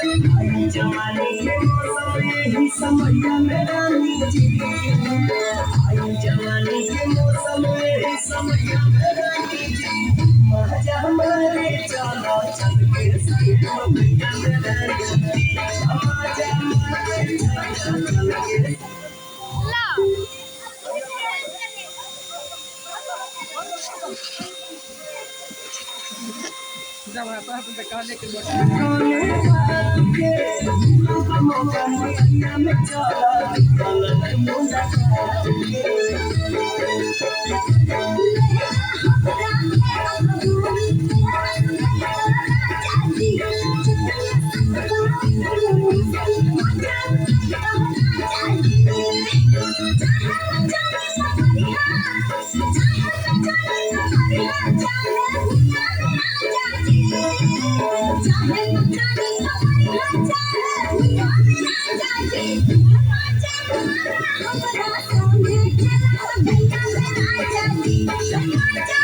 जवानी के मौसम यही समैया में रानी जी आई जवानी के मौसम यही समैया में रानी जी मजा हमारे चलो चल के समैया में रानी जी मजा हमारे चलो चल के जब आता है तो कहने के लिए Thank you.